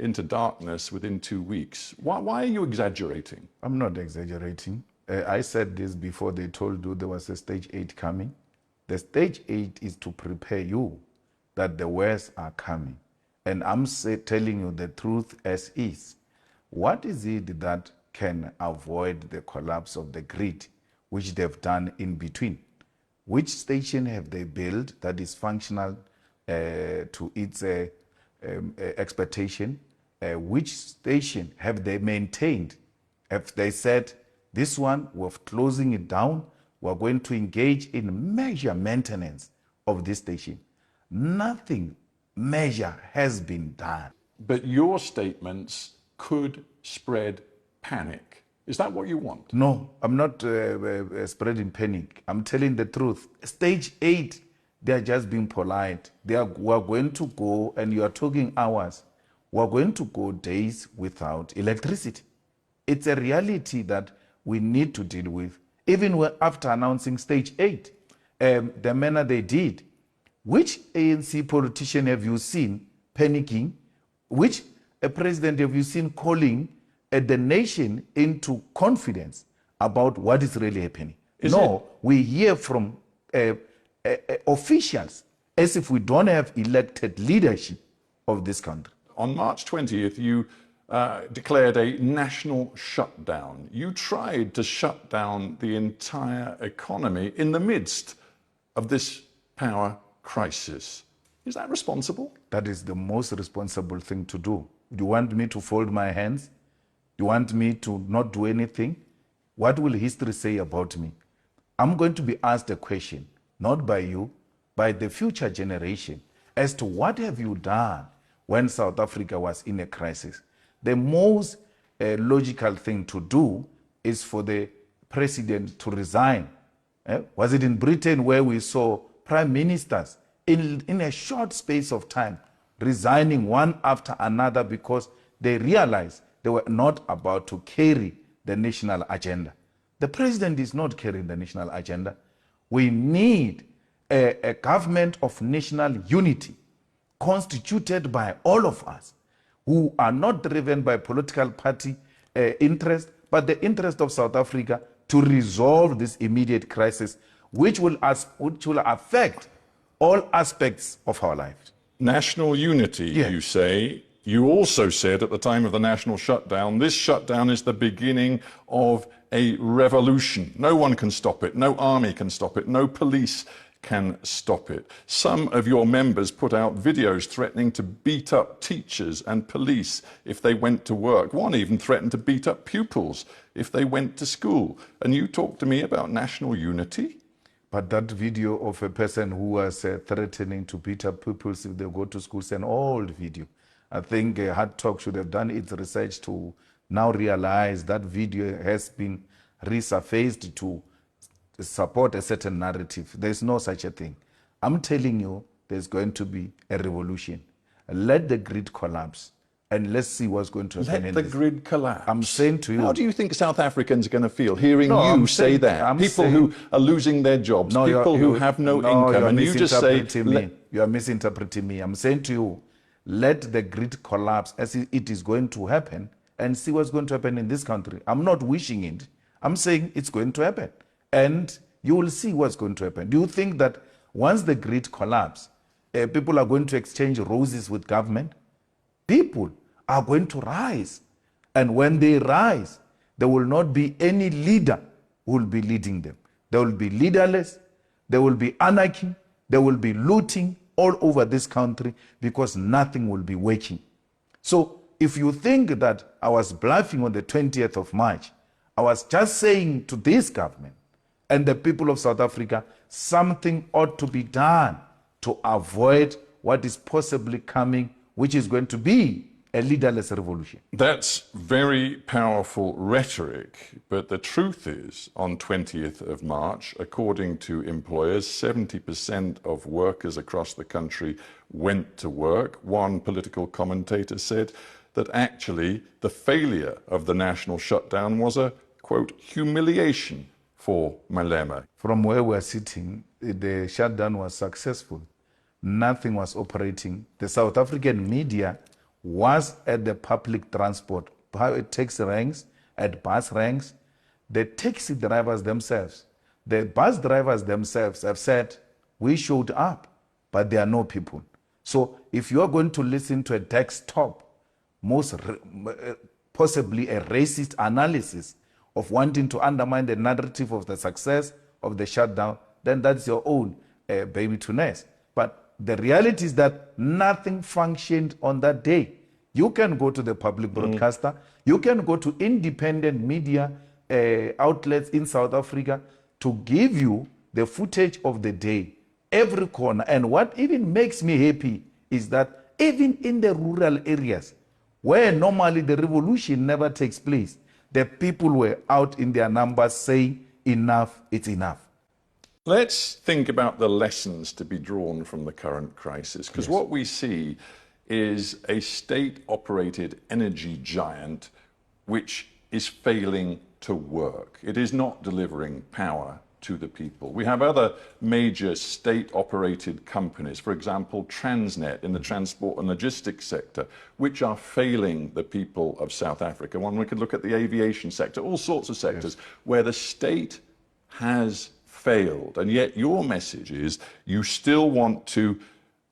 into darkness within 2 weeks. Why are you exaggerating? I'm not exaggerating. I said this before they told you there was a stage 8 coming. The stage 8 is to prepare you that the worst are coming. And I'm telling you the truth as is. What is it that can avoid the collapse of the grid, which they've done in between? Which station have they built that is functional to its expectation? Which station have they maintained? Have they said, this one, we're closing it down, we're going to engage in major maintenance of this station? Nothing major has been done. But your statements could spread panic. Is that what you want? No, I'm not spreading panic. I'm telling the truth. Stage 8, they are just being polite. We're going to go, and you are talking hours, we're going to go days without electricity. It's a reality that we need to deal with. Even after announcing stage 8, the manner they did, which ANC politician have you seen panicking? Which president have you seen calling the nation into confidence about what is really happening? We hear from officials as if we don't have elected leadership of this country. On March 20th, you declared a national shutdown. You tried to shut down the entire economy in the midst of this power crisis. Is that responsible? That is the most responsible thing to do. Do you want me to fold my hands? Do you want me to not do anything? What will history say about me? I'm going to be asked a question, not by you, by the future generation, as to what have you done when South Africa was in a crisis. The most logical thing to do is for the president to resign. Was it in Britain where we saw prime ministers in a short space of time resigning one after another because they realized they were not about to carry the national agenda? The president is not carrying the national agenda. We need a government of national unity constituted by all of us who are not driven by political party interest, but the interest of South Africa to resolve this immediate crisis, which will affect all aspects of our lives. National unity, yes. You say. You also said at the time of the national shutdown, this shutdown is the beginning of a revolution. No one can stop it. No army can stop it. No police can stop it. Some of your members put out videos threatening to beat up teachers and police if they went to work. One even threatened to beat up pupils if they went to school. And you talked to me about national unity? But that video of a person who was threatening to beat up pupils if they go to school is an old video. I think Hard Talk should have done its research to now realize that video has been resurfaced to support a certain narrative. There's no such a thing. I'm telling you, there's going to be a revolution. Let the grid collapse, and let's see what's going to happen. Let the grid collapse. I'm saying to you. How do you think South Africans are going to feel hearing you say that? People who are losing their jobs, people who have no income, and you just say... You are misinterpreting me. I'm saying to you, let the grid collapse as it is going to happen, and see what's going to happen in this country. I'm not wishing it. I'm saying it's going to happen. And you will see what's going to happen. Do you think that once the grid collapses, people are going to exchange roses with government? People are going to rise. And when they rise, there will not be any leader who will be leading them. There will be leaderless, there will be anarchy, there will be looting all over this country because nothing will be working. So if you think that I was bluffing on the 20th of March, I was just saying to this government and the people of South Africa, something ought to be done to avoid what is possibly coming, which is going to be a leaderless revolution. That's very powerful rhetoric, but the truth is, on 20th of March, according to employers, 70% of workers across the country went to work. One political commentator said that actually the failure of the national shutdown was a, quote, humiliation for Malema. From where we're sitting, the shutdown was successful. Nothing was operating. The South African media was at the public transport, taxi ranks, at bus ranks. The taxi drivers themselves, the bus drivers themselves have said, we showed up, but there are no people. So if you are going to listen to a desktop, possibly a racist analysis of wanting to undermine the narrative of the success of the shutdown, then that's your own baby to nest. But the reality is that nothing functioned on that day. You can go to the public broadcaster, you can go to independent media outlets in South Africa to give you the footage of the day, every corner. And what even makes me happy is that even in the rural areas, where normally the revolution never takes place, the people were out in their numbers saying, enough, it's enough. Let's think about the lessons to be drawn from the current crisis, because what we see is a state-operated energy giant which is failing to work. It is not delivering power to the people. We have other major state-operated companies, for example, Transnet in the transport and logistics sector, which are failing the people of South Africa. One, we could look at the aviation sector, all sorts of sectors where the state has failed. And yet your message is you still want to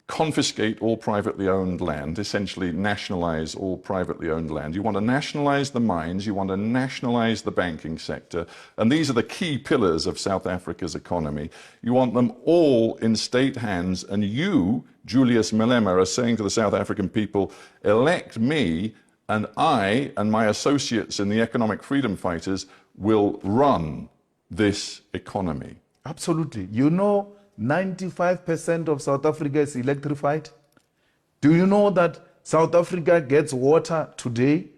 confiscate all privately owned land, essentially nationalize all privately owned land. You want to nationalize the mines, you want to nationalize the banking sector, and these are the key pillars of South Africa's economy. You want them all in state hands, and you, Julius Malema, are saying to the South African people, elect me, and I and my associates in the economic freedom fighters will run this economy. Absolutely. You know, 95% of South Africa is electrified. Do you know that South Africa gets water today?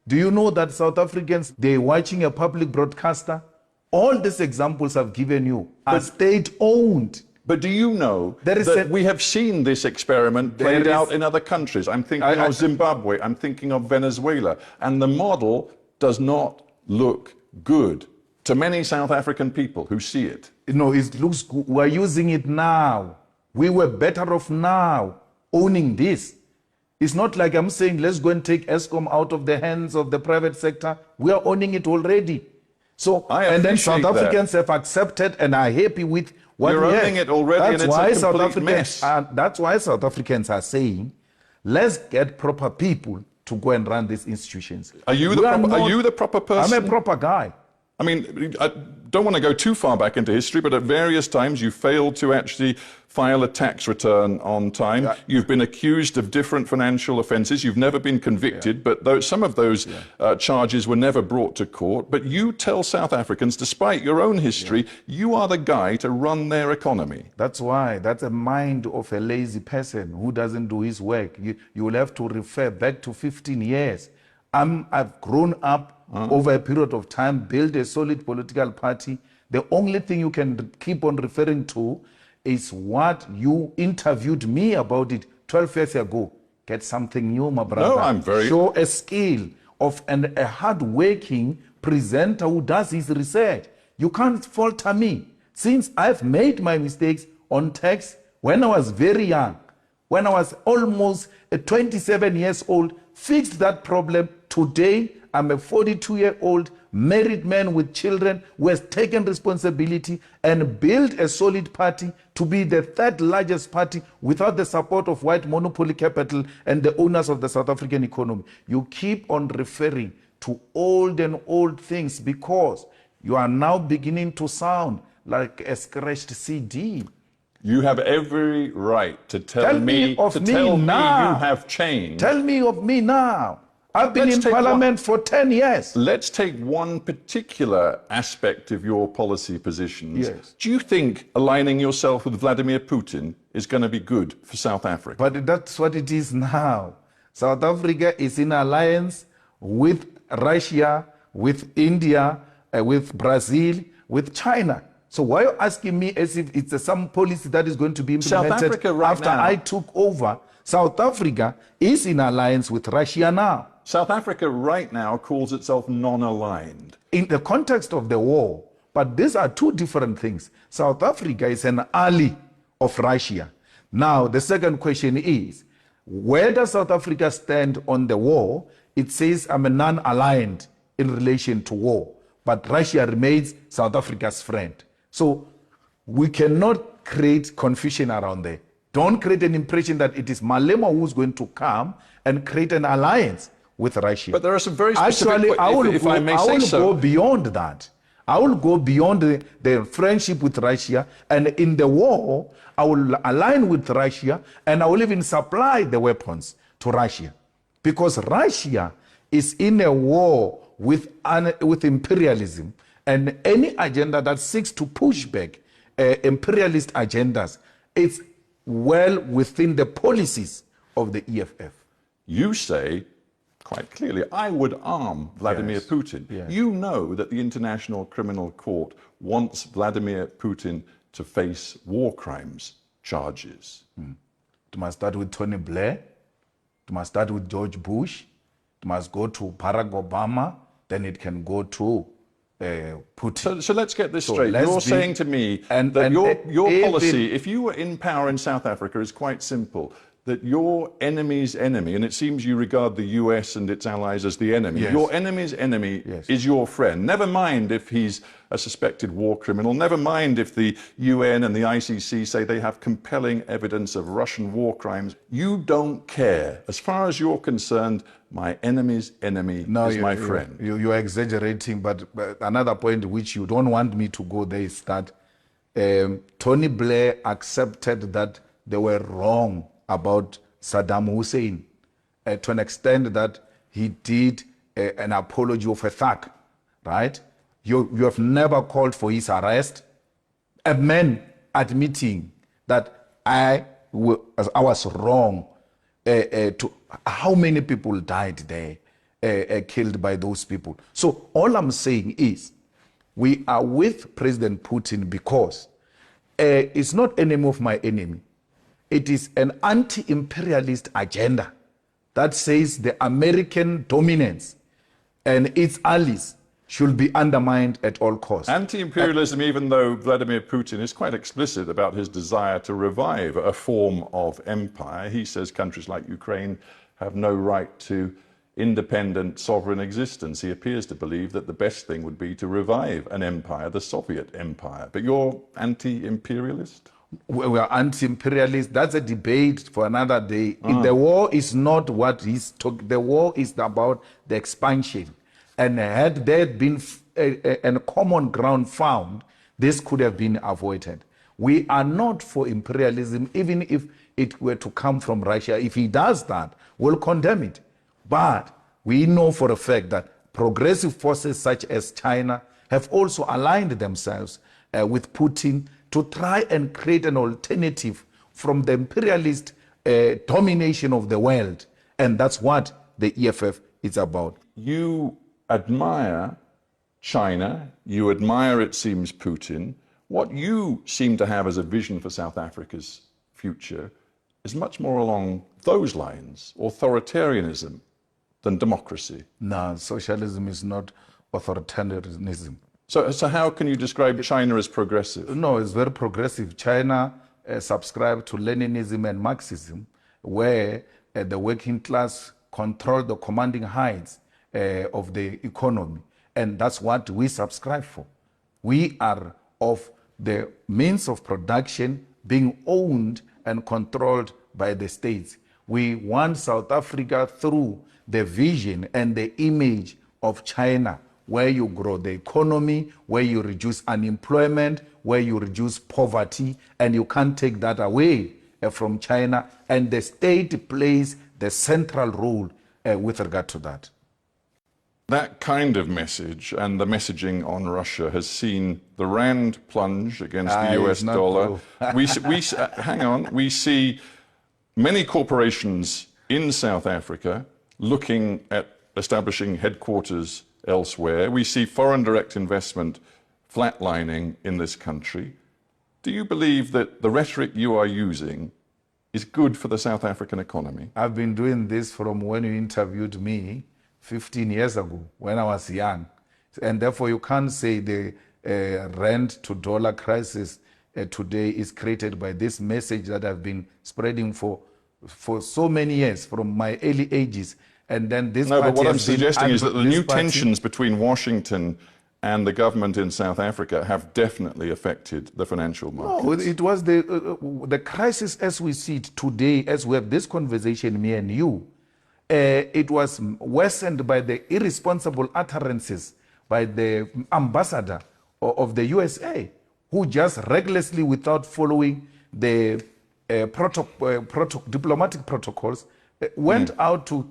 Do you know that South Africans, they're watching a public broadcaster? All these examples I've given you are state-owned. But do you know that we have seen this experiment played out in other countries? I'm thinking of Zimbabwe, I'm thinking of Venezuela, and the model does not look good to many South African people who see it. No, it looks good. We're using it now. We were better off now owning this. It's not like I'm saying, let's go and take Eskom out of the hands of the private sector. We are owning it already. So, and then South Africans have accepted and are happy with what we have. You're owning it already, and it's a complete mess. That's why South Africans are saying, let's get proper people to go and run these institutions. Are you the proper person? I'm a proper guy. I mean, I don't want to go too far back into history, but at various times you failed to actually file a tax return on time. Yeah. You've been accused of different financial offences. You've never been convicted, but some of those charges were never brought to court. But you tell South Africans, despite your own history, you are the guy to run their economy. That's why. That's a mind of a lazy person who doesn't do his work. You will have to refer back to 15 years. I've grown up over a period of time, build a solid political party. The only thing you can keep on referring to is what you interviewed me about it 12 years ago. Get something new, my brother. No, I'm very... Show a skill of a hard-working presenter who does his research. You can't falter me. Since I've made my mistakes on tax when I was very young, when I was almost 27 years old, fixed that problem. Today, I'm a 42-year-old married man with children who has taken responsibility and built a solid party to be the third largest party without the support of white monopoly capital and the owners of the South African economy. You keep on referring to old and old things because you are now beginning to sound like a scratched CD. You have every right to tell me you have changed. Tell me of me now. I've been in parliament for 10 years. Let's take one particular aspect of your policy positions. Yes. Do you think aligning yourself with Vladimir Putin is going to be good for South Africa? But that's what it is now. South Africa is in alliance with Russia, with India, with Brazil, with China. So why are you asking me as if it's some policy that is going to be implemented after I took over? South Africa is in alliance with Russia now. South Africa right now calls itself non-aligned. In the context of the war, but these are two different things. South Africa is an ally of Russia. Now, the second question is, Where does South Africa stand on the war? It says I'm a non-aligned in relation to war, but Russia remains South Africa's friend. So we cannot create confusion around there. Don't create an impression that it is Malema who's going to come and create an alliance with Russia. But there are some very specific... Actually, I will go beyond that. I will go beyond the friendship with Russia, and in the war, I will align with Russia, and I will even supply the weapons to Russia. Because Russia is in a war with imperialism, and any agenda that seeks to push back imperialist agendas, it's well within the policies of the EFF. You say quite clearly, I would arm Vladimir Putin. Yes. You know that the International Criminal Court wants Vladimir Putin to face war crimes charges. It must start with Tony Blair. It must start with George Bush. It must go to Barack Obama. Then it can go to Putin. So let's get this straight. You're saying to me that your policy, if you were in power in South Africa, is quite simple. That your enemy's enemy, and it seems you regard the US and its allies as the enemy, your enemy's enemy is your friend. Never mind if he's a suspected war criminal, never mind if the UN and the ICC say they have compelling evidence of Russian war crimes. You don't care. As far as you're concerned, my enemy's enemy is my friend. You're exaggerating, but another point which you don't want me to go there is that Tony Blair accepted that they were wrong about Saddam Hussein to an extent that he did an apology of a thug, right? You have never called for his arrest. A man admitting that I was wrong. To how many people died there, killed by those people. So all I'm saying is we are with President Putin because it's not enemy of my enemy. It is an anti-imperialist agenda that says the American dominance and its allies should be undermined at all costs. Anti-imperialism, even though Vladimir Putin is quite explicit about his desire to revive a form of empire. He says countries like Ukraine have no right to independent sovereign existence. He appears to believe that the best thing would be to revive an empire, the Soviet empire. But you're anti-imperialist? We are anti-imperialist. That's a debate for another day. The war is not what he's talking. The war is about the expansion. And had there been a common ground found, this could have been avoided. We are not for imperialism, even if it were to come from Russia. If he does that, we'll condemn it. But we know for a fact that progressive forces such as China have also aligned themselves with Putin to try and create an alternative from the imperialist domination of the world. And that's what the EFF is about. You admire China, you admire, it seems, Putin. What you seem to have as a vision for South Africa's future is much more along those lines, authoritarianism than democracy. No, socialism is not authoritarianism. So how can you describe China as progressive? No, it's very progressive. China subscribed to Leninism and Marxism, where the working class control the commanding heights of the economy. And that's what we subscribe for. We are of the means of production being owned and controlled by the states. We want South Africa through the vision and the image of China, where you grow the economy, where you reduce unemployment, where you reduce poverty, and you can't take that away from China. And the state plays the central role with regard to that. That kind of message and the messaging on Russia has seen the rand plunge against the US dollar. Hang on, we see many corporations in South Africa looking at establishing headquarters elsewhere. We see foreign direct investment flatlining in this country. Do you believe that the rhetoric you are using is good for the South African economy? I've been doing this from when you interviewed me 15 years ago when I was young. And therefore you can't say the rand to dollar crisis today is created by this message that I've been spreading for for so many years, from my early ages. And then this No, party but what I'm has been suggesting is that the this new party- tensions between Washington and the government in South Africa have definitely affected the financial markets. No, it was the crisis as we see it today, as we have this conversation, me and you. It was worsened by the irresponsible utterances by the ambassador of the USA, who just recklessly, without following the diplomatic protocols, went out to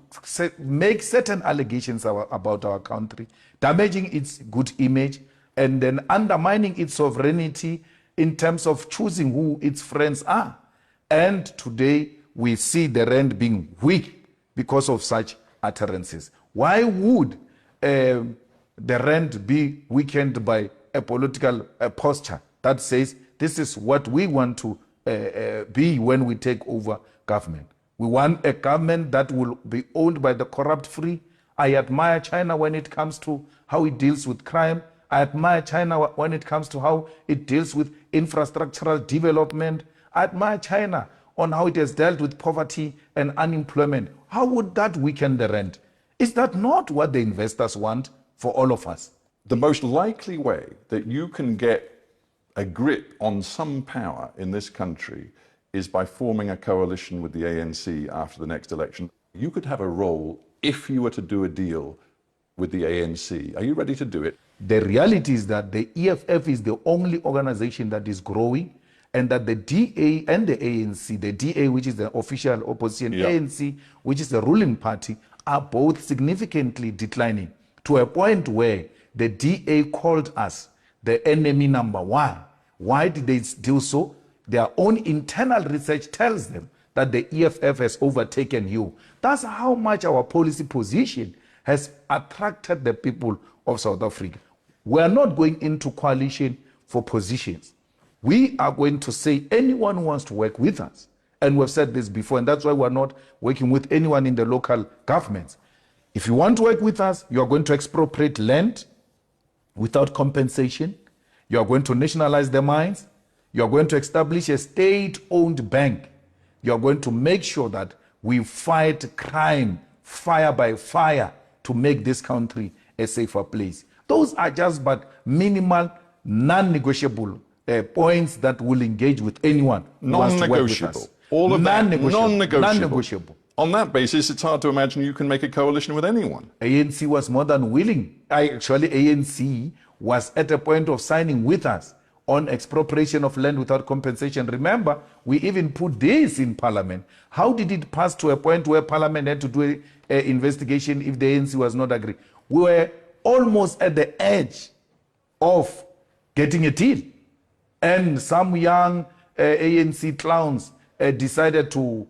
make certain allegations about our country, damaging its good image, and then undermining its sovereignty in terms of choosing who its friends are. And today we see the rand being weak because of such utterances. Why would the rand be weakened by a political posture that says this is what we want to be when we take over government? We want a government that will be owned by the corrupt free. I admire China when it comes to how it deals with crime. I admire China when it comes to how it deals with infrastructural development. I admire China on how it has dealt with poverty and unemployment. How would that weaken the rand? Is that not what the investors want for all of us? The most likely way that you can get a grip on some power in this country is by forming a coalition with the ANC after the next election. You could have a role if you were to do a deal with the ANC. Are you ready to do it? The reality is that the EFF is the only organization that is growing, and that the DA and the ANC, the DA, which is the official opposition, ANC, which is the ruling party, are both significantly declining to a point where the DA called us the enemy number one. Why did they do so? Their own internal research tells them that the EFF has overtaken you. That's how much our policy position has attracted the people of South Africa. We are not going into coalition for positions. We are going to say anyone who wants to work with us, and we've said this before, and that's why we're not working with anyone in the local governments. If you want to work with us, you are going to expropriate land without compensation. You are going to nationalize the mines. You are going to establish a state-owned bank. You are going to make sure that we fight crime fire by fire to make this country a safer place. Those are just but minimal, non-negotiable points that will engage with anyone who wants to work with us. All of that, non-negotiable. non-negotiable. On that basis, it's hard to imagine you can make a coalition with anyone. ANC was more than willing. Actually, ANC was at a point of signing with us on expropriation of land without compensation. Remember, we even put this in Parliament. How did it pass to a point where Parliament had to do an investigation if the ANC was not agreeing? We were almost at the edge of getting a deal. And some young ANC clowns decided to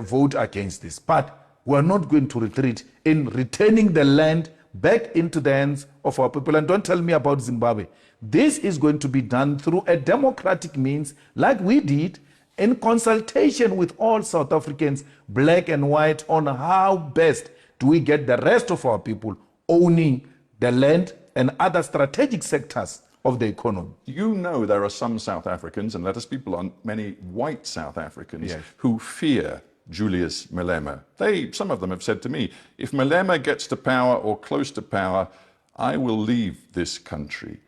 vote against this. But we're not going to retreat in returning the land back into the hands of our people. And don't tell me about Zimbabwe. This is going to be done through a democratic means, like we did, in consultation with all South Africans, black and white, on how best do we get the rest of our people owning the land and other strategic sectors of the economy. You know there are some South Africans, and let us be blunt, many white South Africans, Yes, who fear Julius Malema. Some of them have said to me, if Malema gets to power or close to power, I will leave this country.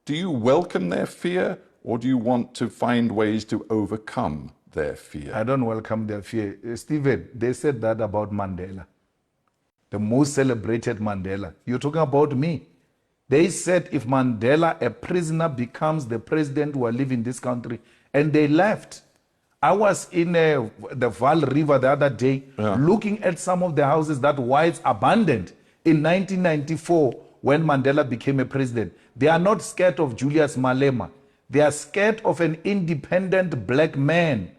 Do you welcome their fear, or do you want to find ways to overcome their fear? I don't welcome their fear. Stephen, they said that about Mandela, the most celebrated Mandela. You're talking about me. They said if Mandela, a prisoner, becomes the president, who will live in this country, and they left. I was in the Vaal River the other day, looking at some of the houses that whites abandoned in 1994 when Mandela became a president. They are not scared of Julius Malema. They are scared of an independent black man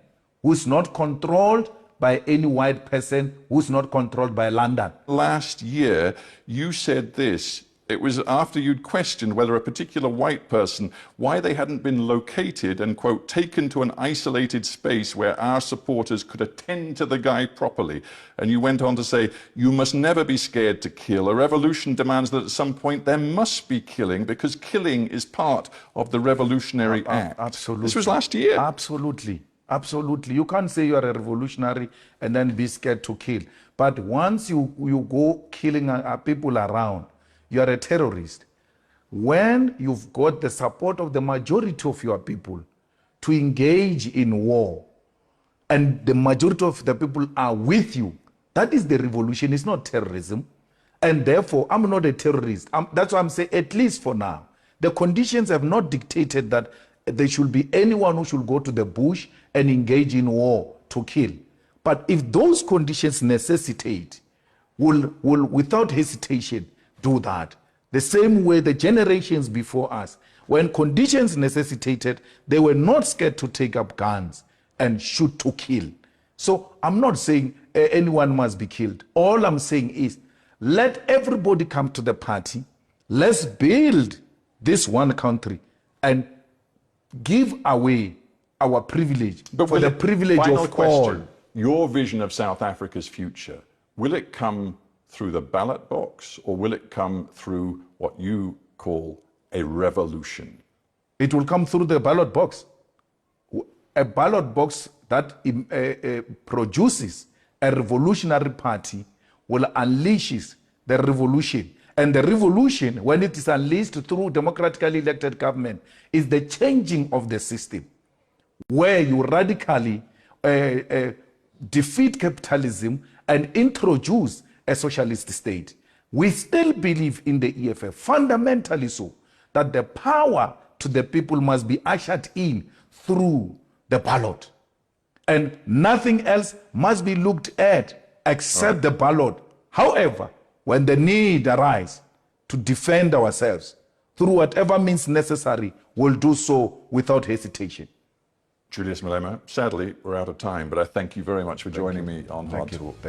who's not controlled by any white person, who's not controlled by London. Last year, you said this. It was after you'd questioned whether a particular white person, why they hadn't been located and, quote, taken to an isolated space where our supporters could attend to the guy properly. And you went on to say, you must never be scared to kill. A revolution demands that at some point there must be killing, because killing is part of the revolutionary act. Absolutely. This was last year. Absolutely. Absolutely. You can't say you are a revolutionary and then be scared to kill. But once you go killing people around, you are a terrorist. When you've got the support of the majority of your people to engage in war, and the majority of the people are with you, that is the revolution. It's not terrorism. And therefore, I'm not a terrorist. That's why I'm saying, at least for now, the conditions have not dictated that there should be anyone who should go to the bush and engage in war to kill. But if those conditions necessitate, will without hesitation do that. The same way the generations before us, when conditions necessitated, they were not scared to take up guns and shoot to kill. So I'm not saying anyone must be killed. All I'm saying is, let everybody come to the party. Let's build this one country and give away our privilege for the privilege of all. Your vision of South Africa's future, will it come through the ballot box or will it come through what you call a revolution? It will come through the ballot box. A ballot box that produces a revolutionary party will unleash the revolution. And the revolution, when it is unleashed through democratically elected government, is the changing of the system, where you radically defeat capitalism and introduce a socialist state. We still believe in the EFF, fundamentally so, that the power to the people must be ushered in through the ballot. And nothing else must be looked at except the ballot. However, when the need arises to defend ourselves through whatever means necessary, we'll do so without hesitation. Julius Malema, sadly, we're out of time, but I thank you very much for joining me on Hard Talk.